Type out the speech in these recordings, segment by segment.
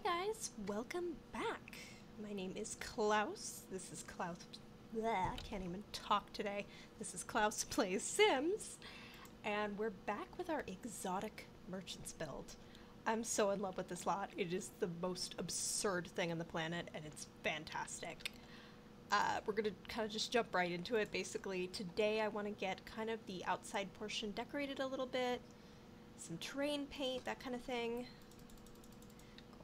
guys, welcome back. My name is Klaus. This is Klaus. Bleh, I can't even talk today. This is Klaus Plays Sims, and we're back with our exotic merchants build. I'm so in love with this lot. It is the most absurd thing on the planet, and it's fantastic. We're gonna kind of just jump right into it. Basically, today I want to get kind of the outside portion decorated a little bit, some terrain paint, that kind of thing.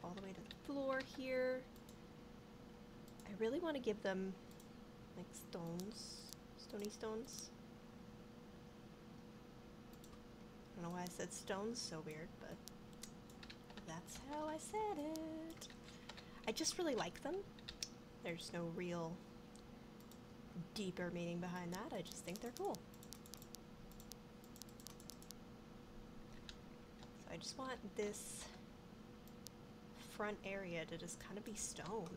All the way to the floor here. I really want to give them like stony stones. I don't know why I said stones, so weird, but that's how I said it. I just really like them. There's no real deeper meaning behind that. I just think they're cool. So I just want this front area to just kind of be stone.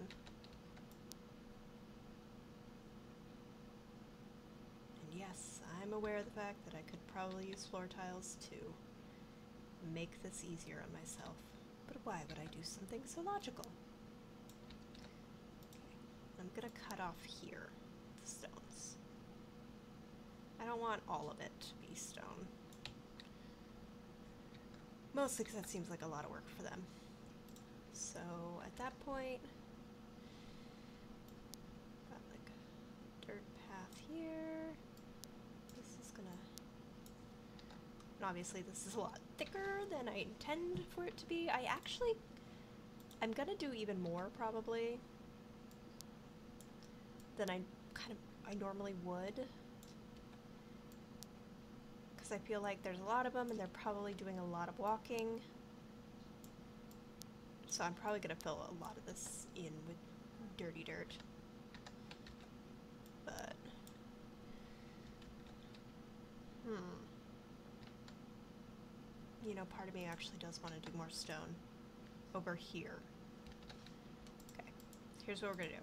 And yes, I'm aware of the fact that I could probably use floor tiles to make this easier on myself. But why would I do something so logical? Okay, I'm gonna cut off here the stones. I don't want all of it to be stone. Mostly because that seems like a lot of work for them. So at that point, got like a dirt path here. This is gonna, and obviously this is a lot thicker than I intend for it to be. I'm gonna do even more probably than I normally would. Because I feel like there's a lot of them and they're probably doing a lot of walking. So I'm probably going to fill a lot of this in with dirty dirt. But, you know, part of me actually does want to do more stone over here. Okay, here's what we're going to do.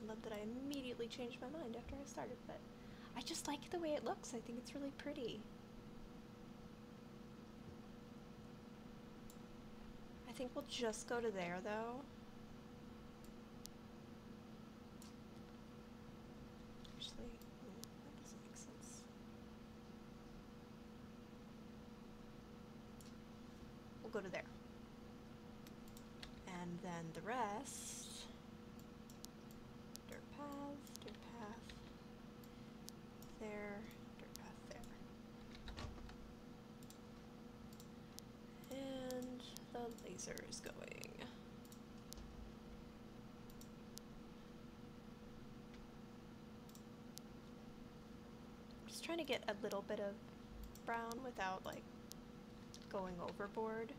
Love that I immediately changed my mind after I started, but I just like the way it looks. I think it's really pretty. I think we'll just go to there, though. Actually, that doesn't make sense. We'll go to there. And then the rest... dirt path, there, dirt path there. And the laser is going. Just trying to get a little bit of brown without like going overboard.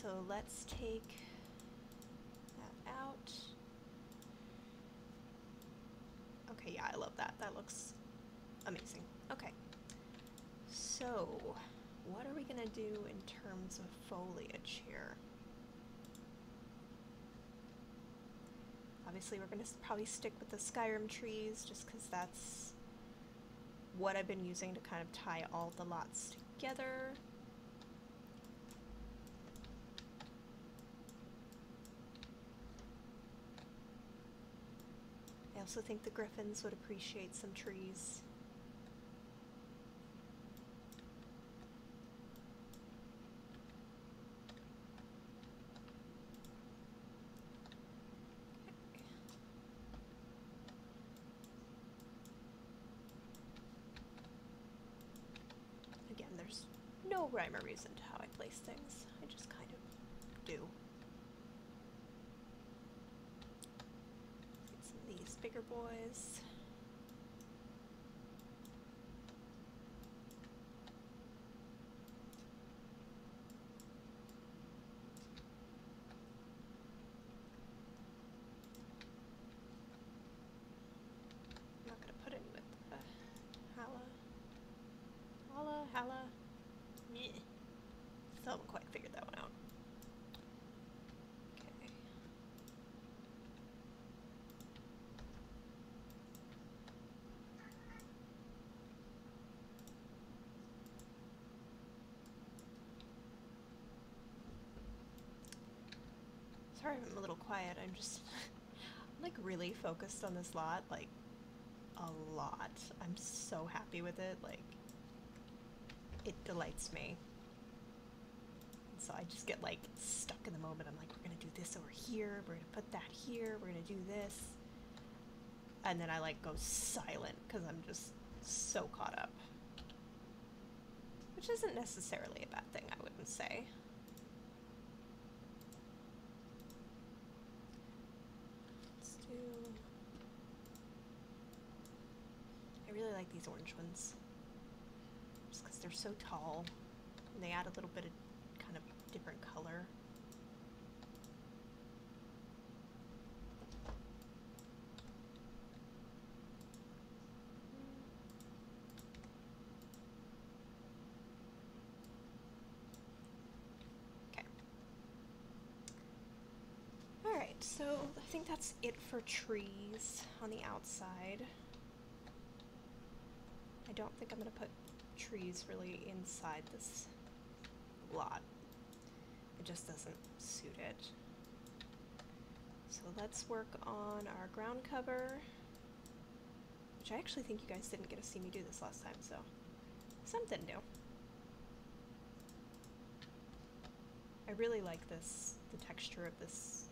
So let's take that out. Okay, yeah, I love that. That looks amazing. Okay. So, what are we gonna do in terms of foliage here? Obviously, we're gonna probably stick with the Skyrim trees just because that's what I've been using to kind of tie all the lots together. I also think the griffins would appreciate some trees. Again, there's no rhyme or reason to how I place things. I just kind of do. These bigger boys. Sorry if I'm a little quiet. I'm just like really focused on this lot, like a lot. I'm so happy with it. Like it delights me. And so I just get like stuck in the moment. I'm like, we're gonna do this over here. We're gonna put that here. We're gonna do this. And then I like go silent because I'm just so caught up. Which isn't necessarily a bad thing, I wouldn't say. I really like these orange ones. Just because they're so tall. And they add a little bit of kind of different color. Okay. Alright, so I think that's it for trees on the outside. I don't think I'm going to put trees really inside this lot. It just doesn't suit it. So let's work on our ground cover, which I actually think you guys didn't get to see me do this last time, so something new. I really like this, the texture of this.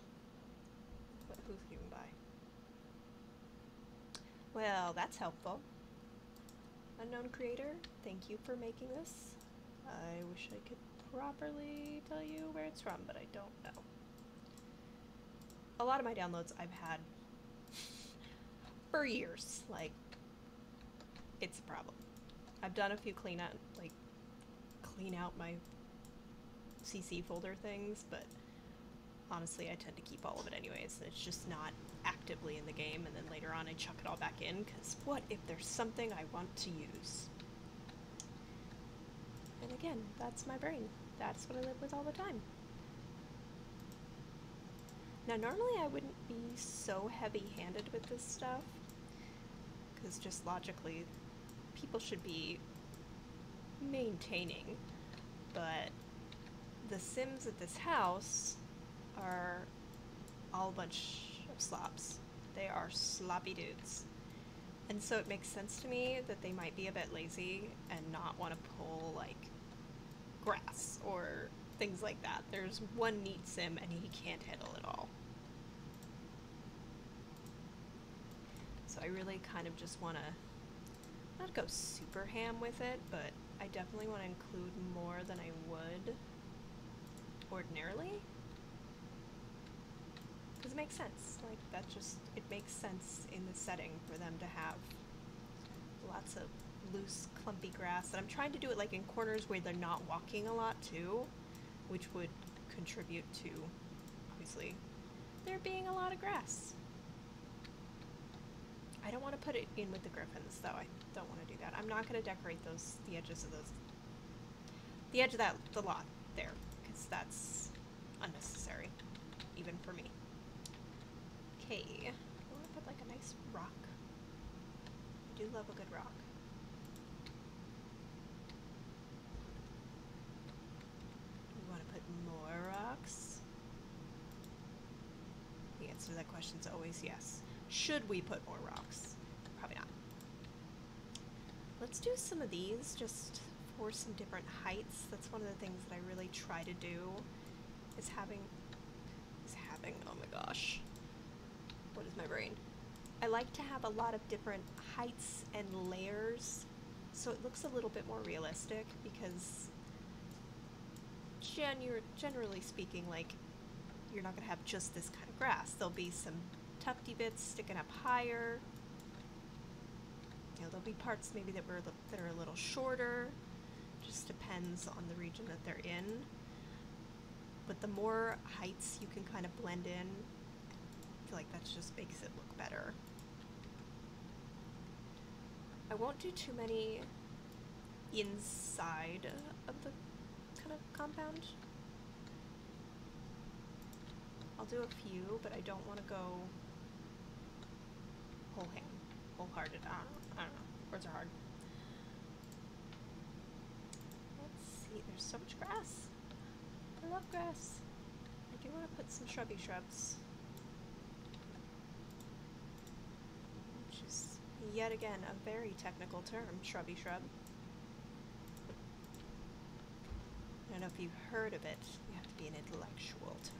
What, who's even by? Well, that's helpful. Unknown creator, thank you for making this. I wish I could properly tell you where it's from, but I don't know. A lot of my downloads I've had for years. Like, it's a problem. I've done a few clean out my CC folder things, but honestly I tend to keep all of it anyways. It's just not actively in the game, and then later on I chuck it all back in, because what if there's something I want to use? And again, that's my brain. That's what I live with all the time. Now normally I wouldn't be so heavy-handed with this stuff, because just logically people should be maintaining, but the Sims at this house are all a bunch of slops. They are sloppy dudes. And so it makes sense to me that they might be a bit lazy and not want to pull, like, grass or things like that. There's one neat Sim and he can't handle it all. So I really kind of just want to not go super ham with it, but I definitely want to include more than I would ordinarily. Because it makes sense. Like, that just, it makes sense in the setting for them to have lots of loose, clumpy grass. And I'm trying to do it like in corners where they're not walking a lot too, which would contribute to, obviously, there being a lot of grass. I don't want to put it in with the griffins, though. I don't want to do that. I'm not going to decorate the edges of the edge of the lot there, because that's unnecessary, even for me. Okay, I want to put like a nice rock. I do love a good rock. We want to put more rocks? The answer to that question is always yes. Should we put more rocks? Probably not. Let's do some of these just for some different heights. That's one of the things that I really try to do, is having, oh my gosh. What is my brain? I like to have a lot of different heights and layers so it looks a little bit more realistic, because generally speaking, like, you're not going to have just this kind of grass. There'll be some tufty bits sticking up higher. You know, there'll be parts maybe that are a little shorter. Just depends on the region that they're in. But the more heights you can kind of blend in, I feel like that just makes it look better. I won't do too many inside of the kind of compound. I'll do a few, but I don't want to go wholehearted. I don't know. Words are hard. Let's see. There's so much grass. I love grass. I do want to put some shrubby shrubs. Which is, yet again, a very technical term, shrubby shrub. I don't know if you've heard of it. You have to be an intellectual to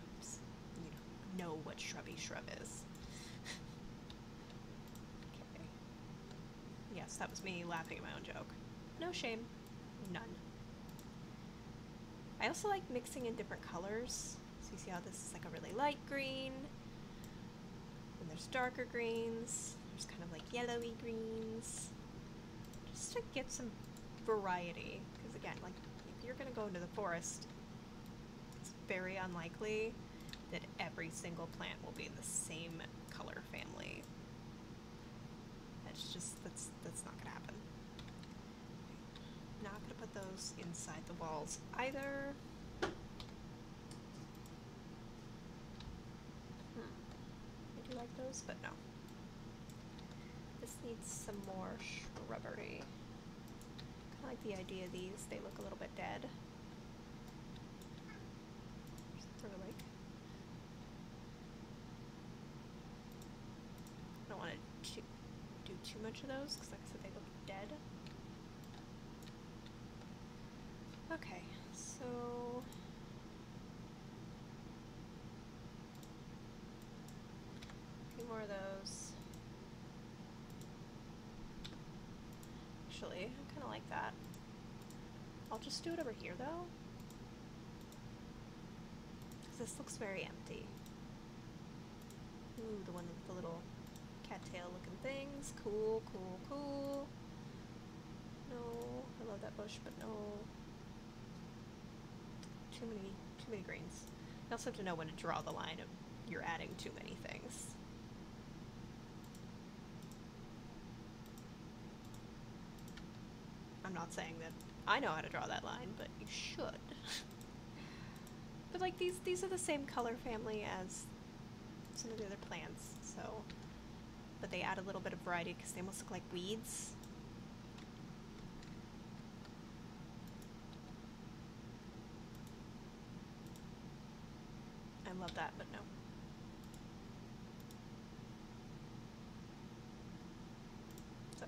know what shrubby shrub is. Okay. Yes, that was me laughing at my own joke. No shame. None. I also like mixing in different colors. So you see how this is like a really light green, and there's darker greens, there's kind of like yellowy greens, just to get some variety. Because again, like, if you're gonna go into the forest, it's very unlikely that every single plant will be in the same color family. That's not gonna happen. Not gonna put those inside the walls either. I do like those, but no. This needs some more shrubbery. Kinda like the idea of these. They look a little bit dead. Sort of like, I don't want to do too much of those because, like I said, they look dead. Okay, so a few more of those. Actually, I kind of like that. I'll just do it over here though, because this looks very empty. Ooh, the one with the little cattail looking things. Cool, cool, cool. No, I love that bush, but no. Too many greens. You also have to know when to draw the line of you're adding too many things. I'm not saying that I know how to draw that line, but you should. But like these are the same color family as some of the other plants, so, but they add a little bit of variety because they almost look like weeds. I love that, but no. So,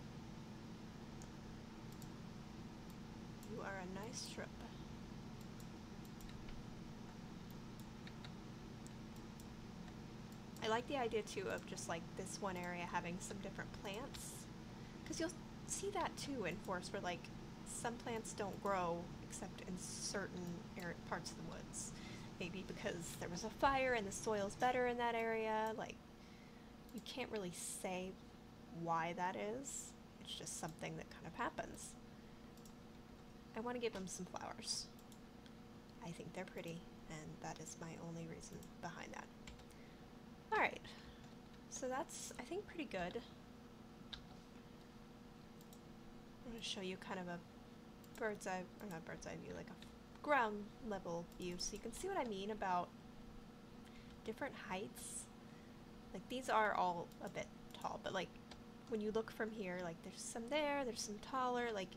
you are a nice shrub. I like the idea too of just like this one area having some different plants, because you'll see that too in forests where like some plants don't grow except in certain parts of the woods. Maybe because there was a fire and the soil's better in that area. Like, you can't really say why that is. It's just something that kind of happens. I want to give them some flowers. I think they're pretty, and that is my only reason behind that. Alright, so that's, I think, pretty good. I'm going to show you kind of a bird's eye, or not bird's eye view, like a ground level view, so you can see what I mean about different heights. Like, these are all a bit tall, but like when you look from here, like there's some there, there's some taller, like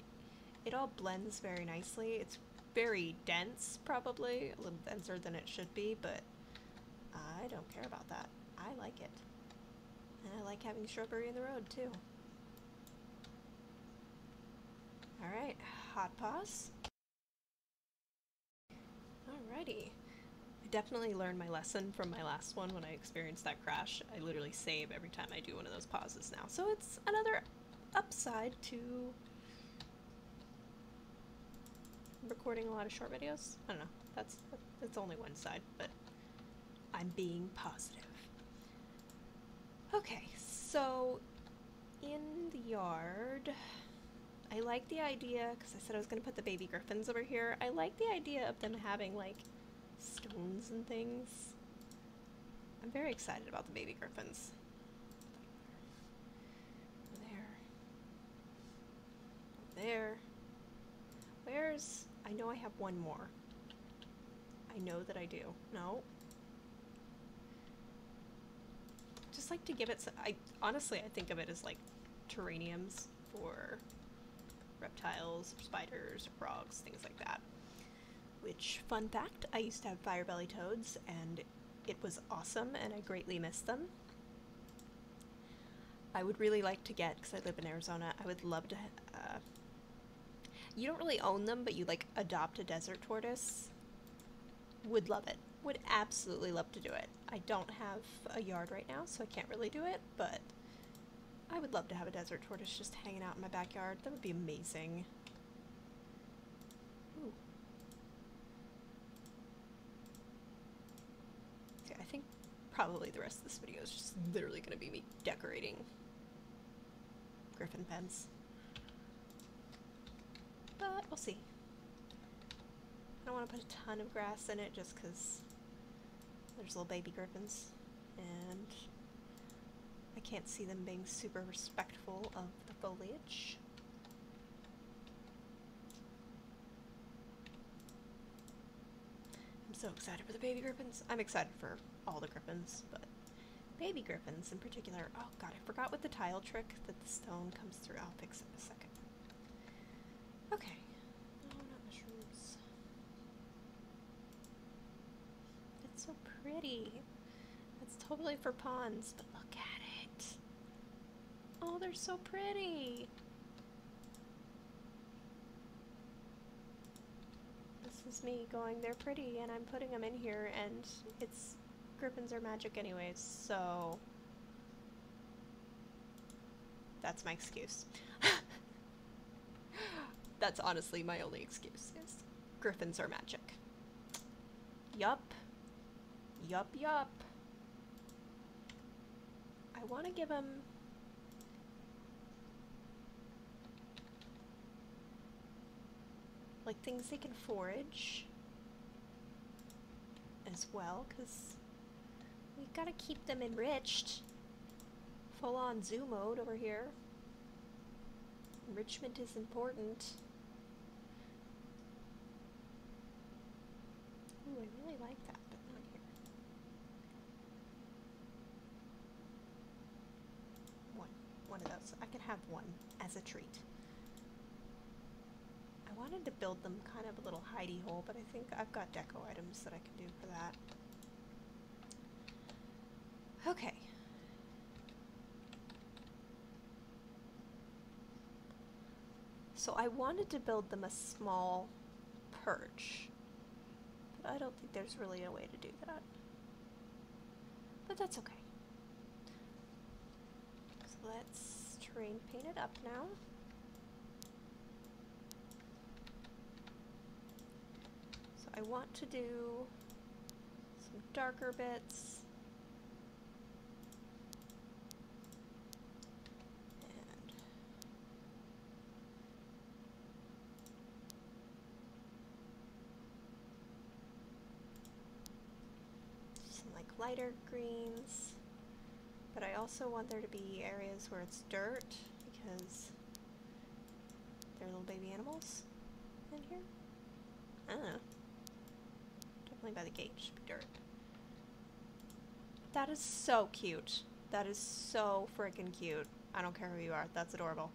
it all blends very nicely. It's very dense, probably a little denser than it should be, but I don't care about that. I like it, and I like having shrubbery in the road too. Alright, hot pause. Alrighty. I definitely learned my lesson from my last one when I experienced that crash. I literally save every time I do one of those pauses now. So it's another upside to recording a lot of short videos. I don't know. That's only one side, but I'm being positive. Okay, so in the yard, I like the idea, because I said I was going to put the baby griffins over here. I like the idea of them having, like, stones and things. I'm very excited about the baby griffins. There. Where's... I know I have one more. I know that I do. No. Just like to give it... honestly, I think of it as, like, terrariums for reptiles, or spiders, or frogs, things like that. which, fun fact, I used to have fire belly toads, and it was awesome, and I greatly miss them. I would really like to get, because I live in Arizona, I would love to, you don't really own them, but you, like, adopt a desert tortoise. Would love it. Would absolutely love to do it. I don't have a yard right now, so I can't really do it, but I would love to have a desert tortoise just hanging out in my backyard. That would be amazing. Ooh. Okay, I think probably the rest of this video is just literally going to be me decorating griffin pens. But we'll see. I don't want to put a ton of grass in it just because there's little baby griffins and I can't see them being super respectful of the foliage. I'm so excited for the baby griffins. I'm excited for all the griffins, but baby griffins in particular. Oh god, I forgot with the tile trick that the stone comes through. I'll fix it in a second. Okay. Oh, not mushrooms. It's so pretty. It's totally for ponds, but look at it. Oh, they're so pretty. This is me going, they're pretty, and I'm putting them in here, and it's griffins are magic anyways, so that's my excuse. That's honestly my only excuse, is griffins are magic. Yup. Yup, yup. I want to give them like things they can forage as well, because we've got to keep them enriched. Full on zoo mode over here. Enrichment is important. Ooh, I really like that, but not here. One of those. I can have one as a treat. I wanted to build them kind of a little hidey hole, but I think I've got deco items that I can do for that. Okay. So I wanted to build them a small perch, but I don't think there's really a way to do that. But that's okay. So let's terrain paint it up now. So I want to do some darker bits. Lighter greens, but I also want there to be areas where it's dirt because there are little baby animals in here. I don't know. Definitely by the gate should be dirt. That is so cute. That is so freaking cute. I don't care who you are. That's adorable.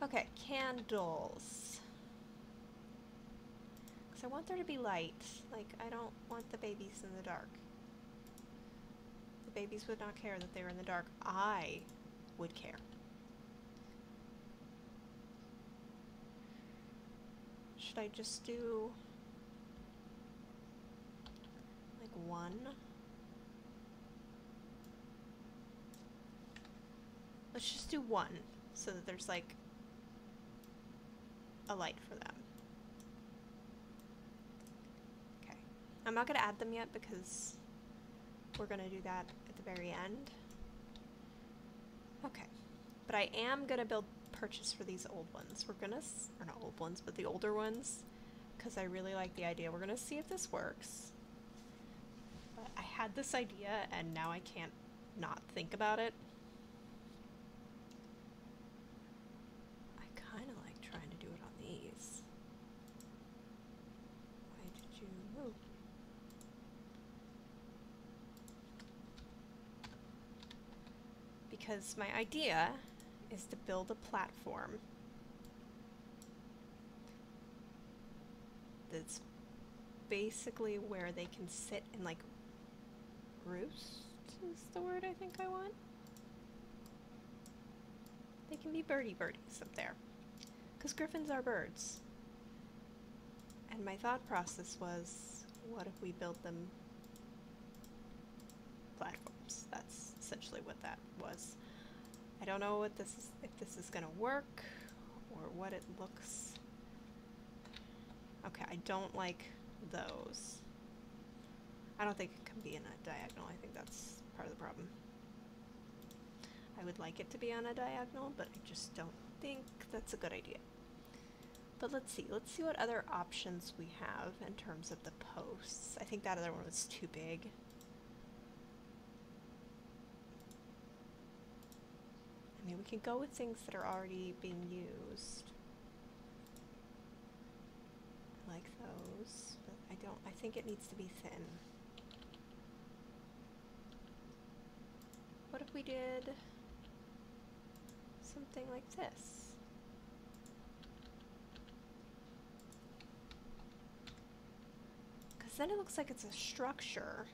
Okay, candles. Because I want there to be light. Like, I don't want the babies in the dark. The babies would not care that they were in the dark. I would care. Should I just do like one? Let's just do one so that there's like a light for them. Okay. I'm not going to add them yet because we're going to do that at the very end. Okay. But I am going to build perches for these old ones. We're going to, or not old ones, but the older ones, because I really like the idea. We're going to see if this works. But I had this idea and now I can't not think about it. I kind of like trying to do it on these. Why did you move? Because my idea is to build a platform that's basically where they can sit and like roost is the word I think I want. They can be birdies up there. Because griffins are birds. And my thought process was, what if we build them platforms? That's essentially what that was. I don't know what this is, if this is gonna work or what it looks. Okay, I don't like those. I don't think it can be in a diagonal. I think that's part of the problem. I would like it to be on a diagonal, but I just don't think that's a good idea. But let's see what other options we have in terms of the posts. I think that other one was too big. I mean, we can go with things that are already being used. I like those, but I think it needs to be thin. What if we did something like this? Because then it looks like it's a structure.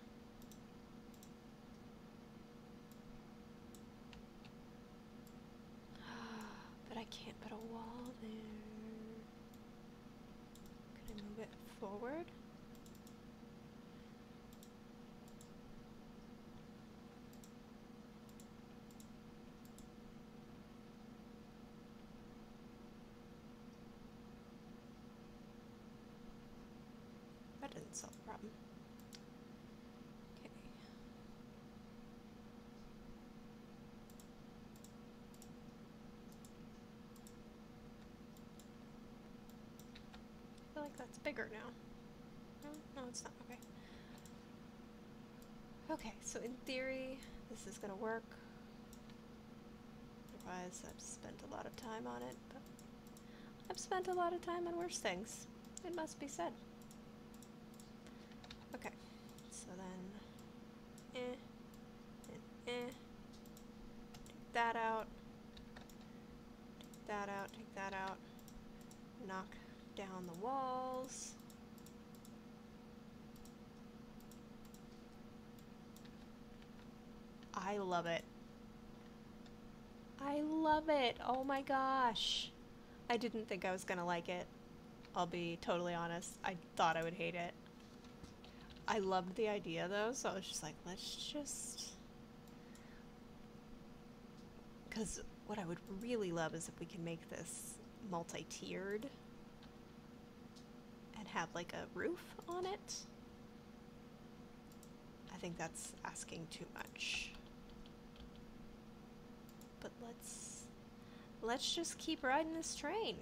But I can't put a wall there. Can I move it forward? That didn't solve the problem. Okay. I feel like that's bigger now. No, it's not. Okay. Okay, so in theory, this is gonna work. Otherwise, I've spent a lot of time on it, but I've spent a lot of time on worse things. It must be said. Okay, so then, take that out, take that out, take that out, knock down the walls. I love it. I love it. Oh my gosh. I didn't think I was gonna like it. I'll be totally honest. I thought I would hate it. I loved the idea though, so I was just like, let's just... Because what I would really love is if we can make this multi-tiered and have like a roof on it. I think that's asking too much. But let's just keep riding this train.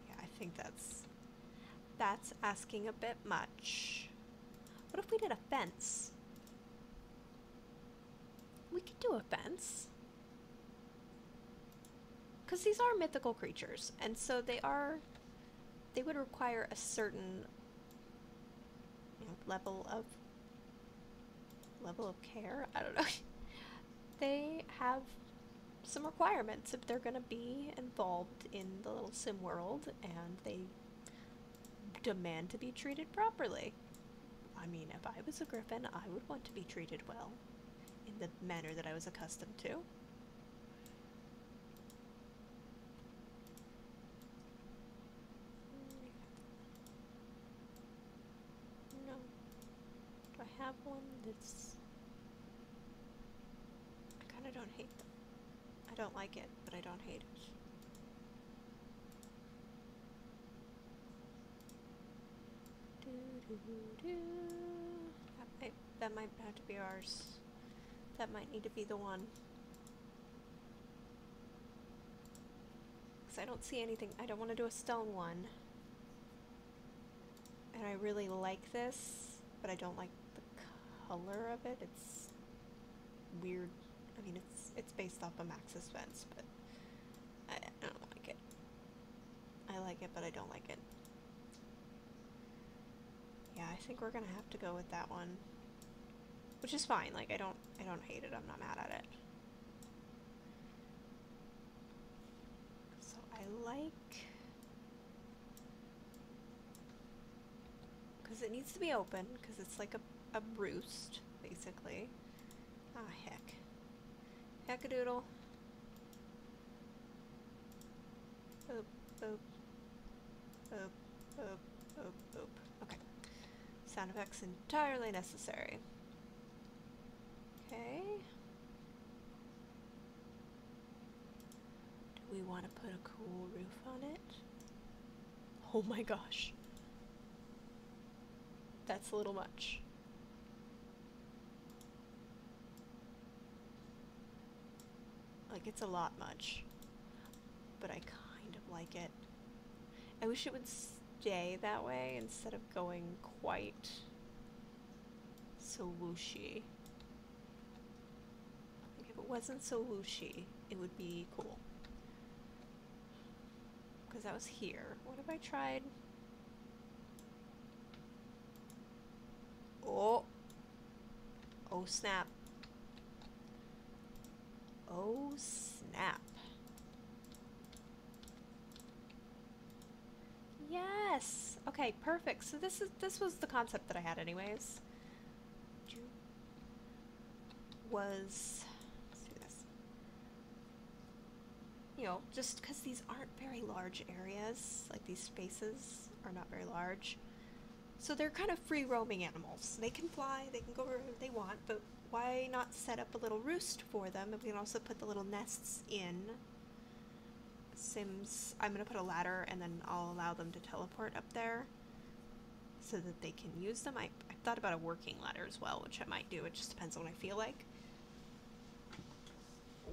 Yeah, I think that's asking a bit much. What if we did a fence? We could do a fence. Because these are mythical creatures, and so they would require a certain, you know, level of care. I don't know. They have some requirements if they're going to be involved in the little sim world, and they demand to be treated properly. I mean, if I was a griffin, I would want to be treated well in the manner that I was accustomed to. No. Do I have one that's... I kind of don't hate them. I don't like it, but I don't hate it. That might have to be ours. That might need to be the one. Because I don't see anything. I don't want to do a stone one. And I really like this, but I don't like the color of it. It's weird. I mean, it's based off of Max's fence, but I don't like it. I like it, but I don't like it. Yeah, I think we're gonna have to go with that one. Which is fine, like I don't hate it, I'm not mad at it. So I like because it needs to be open, because it's like a roost, basically. Ah, heck. Heck-a-doodle. Boop, boop. Boop, boop, boop, boop. Okay. Sound effects entirely necessary. Okay. Do we want to put a cool roof on it? Oh my gosh. That's a little much. Like, it's a lot much. But I kind of like it. I wish it would stay that way instead of going quite so whooshy. Like, if it wasn't so whooshy, it would be cool. Because that was here. What have I tried? Oh! Oh snap. Oh snap. Yes! Okay, perfect. So this was the concept that I had anyways. Let's do this. You know, just because these aren't very large areas, like these spaces are not very large. So they're kind of free roaming animals. They can fly, they can go wherever they want, but why not set up a little roost for them? And we can also put the little nests in. Sims, I'm going to put a ladder and then I'll allow them to teleport up there so that they can use them. I thought about a working ladder as well, which I might do. It just depends on what I feel like.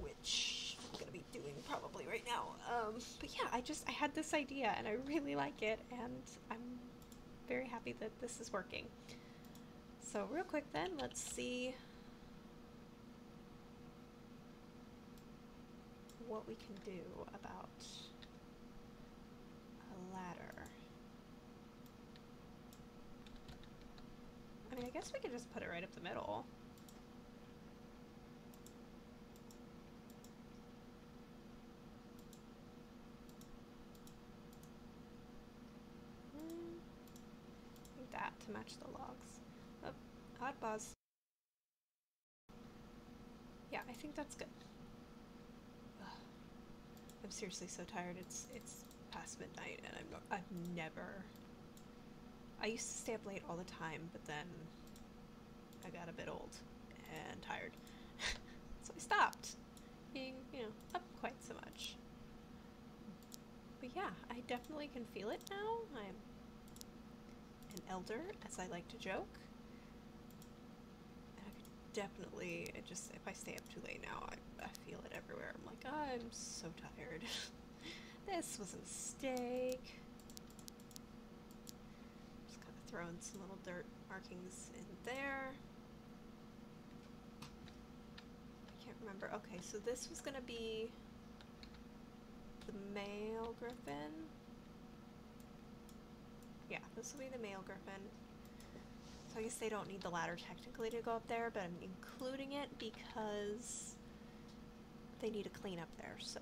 Which I'm going to be doing probably right now. But yeah, I had this idea and I really like it, and I'm very happy that this is working. So real quick then, let's see what we can do about a ladder. I mean, I guess we could just put it right up the middle. Like that to match the logs. Oh, hot pause. Yeah, I think that's good. Ugh. I'm seriously so tired. It's past midnight, and I've never. I used to stay up late all the time, but then I got a bit old and tired, so I stopped being, up quite so much. But yeah, I definitely can feel it now. I'm an elder, as I like to joke. And I could definitely, if I stay up too late now, I feel it everywhere. I'm like, I'm so tired. This was a mistake. Just kind of throwing some little dirt markings in there. I can't remember. Okay, so this was gonna be the male griffin. Yeah, this will be the male griffin. So I guess they don't need the ladder technically to go up there, but I'm including it because they need to clean up there, so.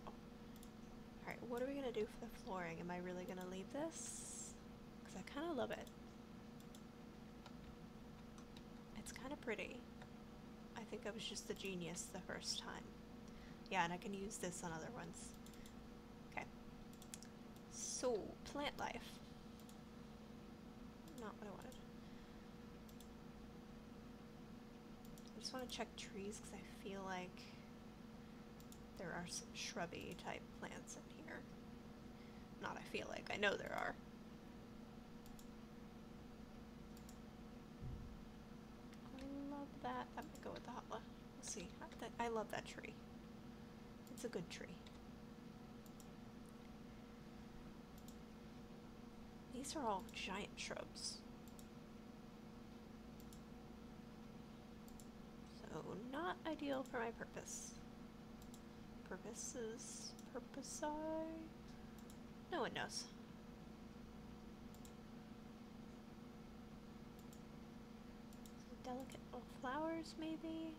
Alright, what are we gonna do for the flooring? Am I really gonna leave this? Because I kind of love it. It's kind of pretty. I think I was just a genius the first time. Yeah, and I can use this on other ones. Okay. So, plant life. Not what I wanted. I just want to check trees because I feel like there are some shrubby type plants in here. Not I feel like, I know there are. I love that. That might go with the hotla. We'll see. I love that tree. It's a good tree. These are all giant shrubs. So not ideal for my purpose. Purposes? Purpose I? No one knows. Some delicate little flowers, maybe?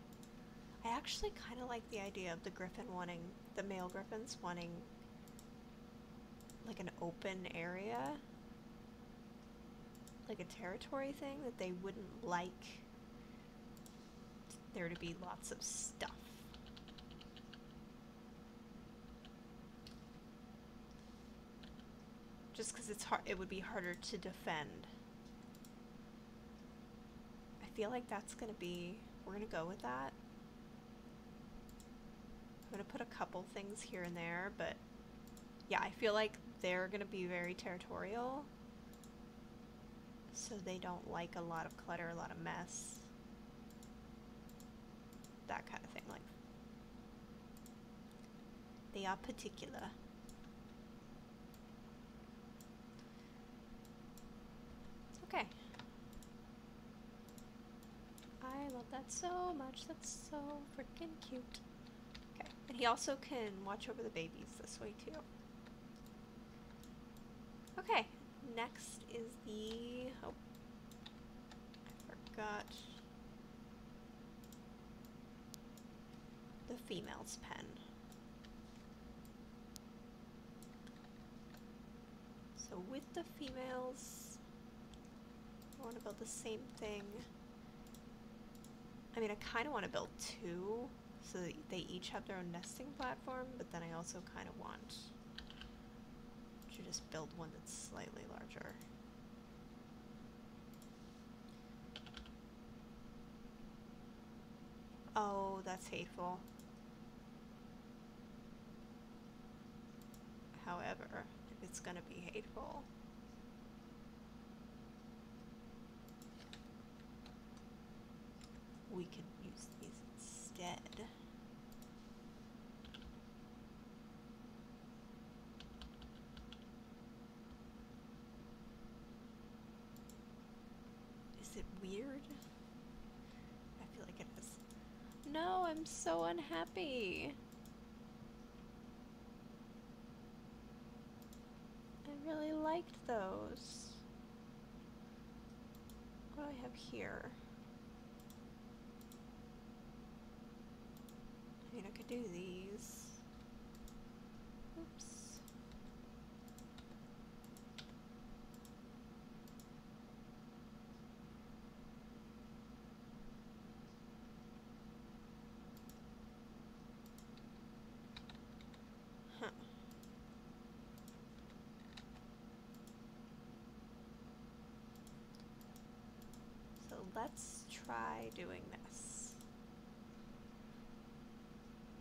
I actually kind of like the idea of the griffin wanting, the male griffins wanting like an open area. like a territory thing that they wouldn't like there to be lots of stuff. Just because it's hard, it would be harder to defend. I feel like that's gonna be, we're gonna go with that. I'm gonna put a couple things here and there, but yeah, I feel like they're gonna be very territorial. So they don't like a lot of clutter, a lot of mess. That kind of thing, like. They are particular. Okay. I love that so much. That's so freaking cute. Okay. And he also can watch over the babies this way too. Okay. Next is the... Oh. I forgot. The female's pen. So with the females, I want to build the same thing. I mean, I kind of want to build two so that they each have their own nesting platform, but then I also kind of want to just build one that's slightly larger. Oh, that's hateful. However, if it's gonna be hateful, we could use these instead. Is it weird? I feel like it is. No, I'm so unhappy. I really liked those. What do I have here? I mean, I could do these. Oops. Huh. So let's try doing this.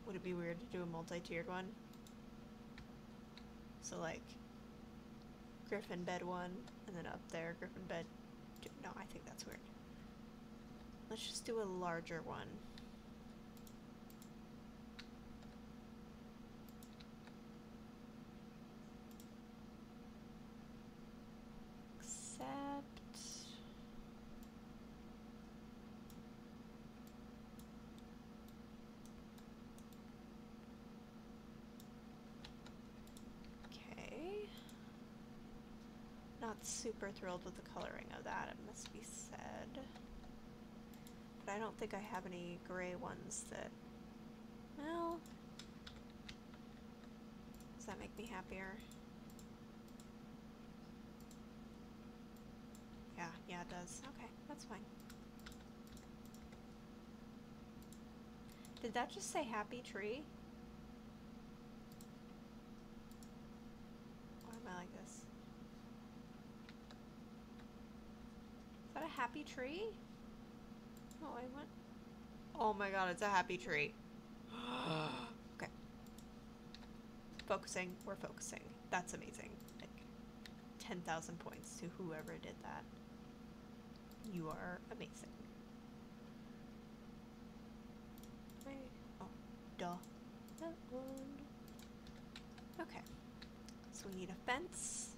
Would it be weird to do a multi-tiered one? So like Griffin bed 1 and then up there Griffin bed 2. No, I think that's weird. Let's just do a larger one. Except not super thrilled with the coloring of that, it must be said. But I don't think I have any gray ones that, well, does that make me happier? Yeah, it does. Okay, that's fine. Did that just say happy tree? Why am I like this? Is that a happy tree? Oh, I went. Oh my god, it's a happy tree. Okay. Focusing. We're focusing. That's amazing. Like 10,000 points to whoever did that. You are amazing. Oh, duh. That one. Okay. So we need a fence.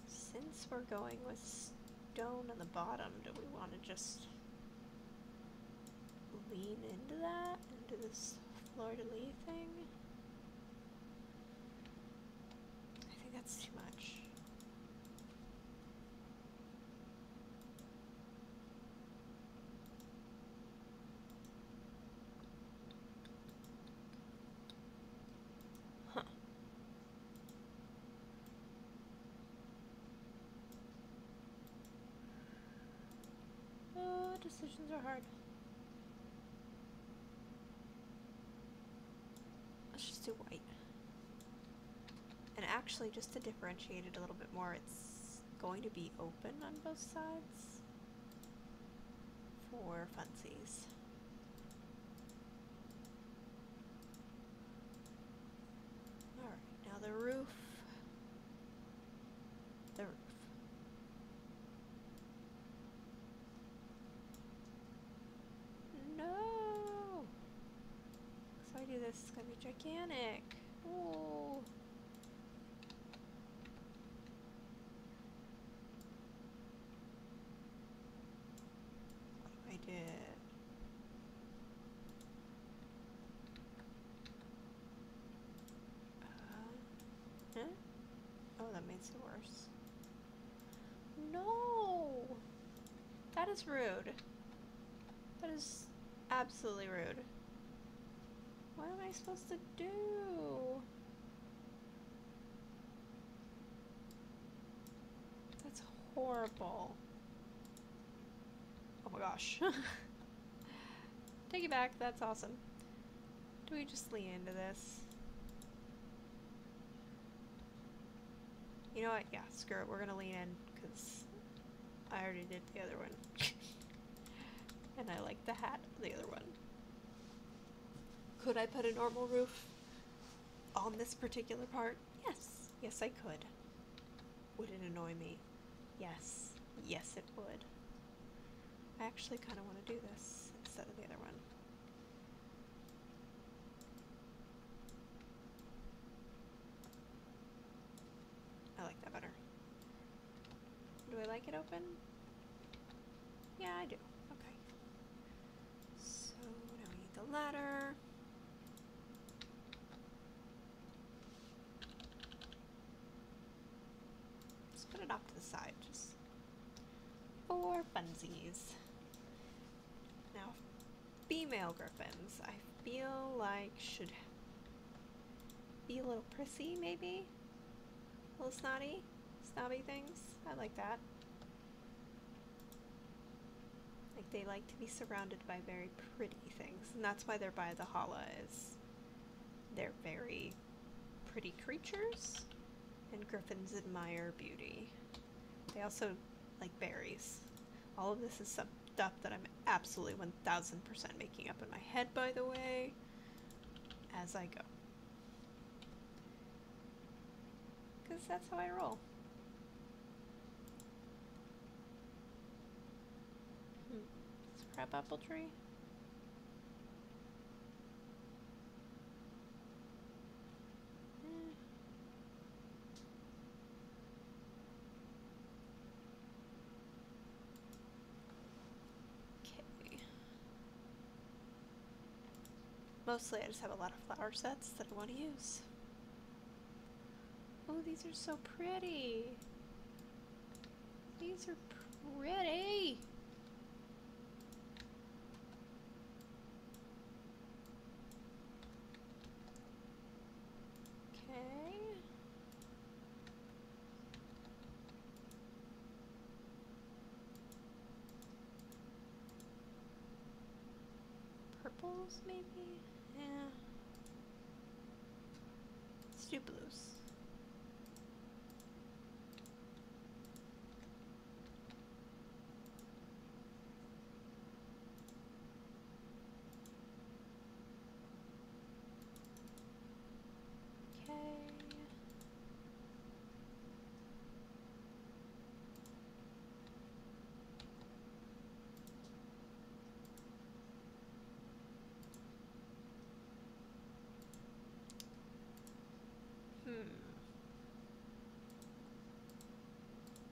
Since we're going with stone on the bottom, do we want to just lean into that? Into this fleur-de-lis thing? I think that's too much. Huh. decisions are hard. Let's just do white. And actually, just to differentiate it a little bit more, it's going to be open on both sides for funsies. Alright, now the roof. The roof. No! So I do this, it's gonna be gigantic. Ooh. What if I did? Huh? Oh, that makes it worse. No! That is rude. That is absolutely rude. What am I supposed to do? That's horrible. Oh my gosh. Take it back, that's awesome. Do we just lean into this? You know what? Yeah, screw it. We're gonna lean in because I already did the other one. And I like the hat of the other one. Could I put a normal roof on this particular part? Yes. Yes, I could. Would it annoy me? Yes. Yes, it would. I actually kind of want to do this instead of the other one. I like that better. Do I like it open? Yeah, I do. Okay. So now we need the ladder. Just put it off to the side, just for funsies. Now, female griffins, I feel like should be a little prissy, maybe? A little snobby things. I like that. Like they like to be surrounded by very pretty things, and that's why they're by the Hala, is they're very pretty creatures, and griffins admire beauty. They also like berries. All of this is some stuff that I'm absolutely 1000% making up in my head, by the way, as I go. Because that's how I roll. It's a crab apple tree. Okay. Mostly I just have a lot of flower sets that I want to use. Oh, these are so pretty. These are pretty. Okay. Purples, maybe? Yeah. Let's do blues.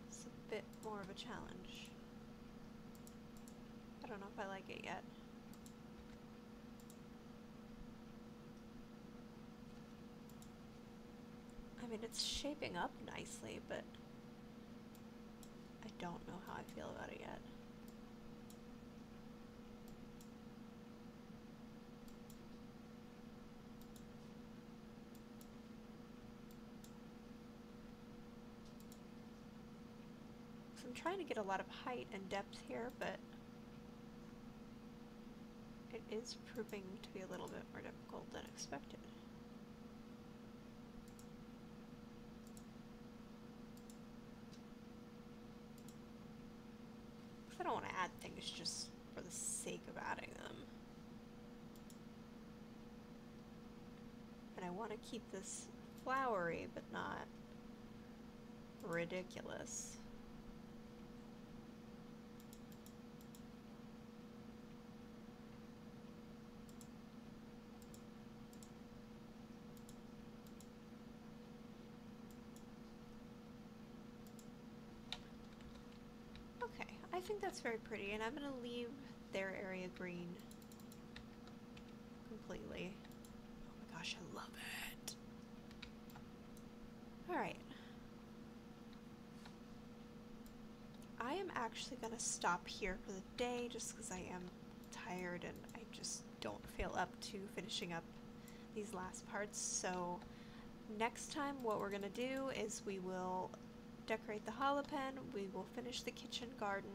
It's a bit more of a challenge. I don't know if I like it yet. I mean, it's shaping up nicely, but I don't know how I feel about it yet. I'm trying to get a lot of height and depth here, but is proving to be a little bit more difficult than expected. I don't want to add things just for the sake of adding them. And I want to keep this flowery, but not ridiculous. Okay, I think that's very pretty, and I'm going to leave their area green completely. Oh my gosh, I love it. Alright. I am actually going to stop here for the day just because I am tired and I just don't feel up to finishing up these last parts. So next time what we're going to do is we will decorate the holopen, we will finish the kitchen garden,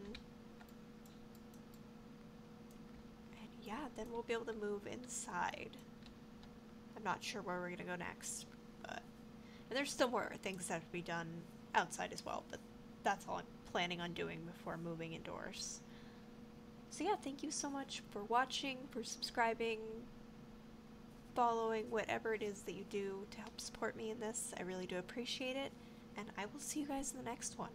and yeah, then we'll be able to move inside. I'm not sure where we're going to go next, but and there's still more things that have to be done outside as well, but that's all I'm planning on doing before moving indoors. So yeah, thank you so much for watching, for subscribing, following, whatever it is that you do to help support me in this. I really do appreciate it, and I will see you guys in the next one.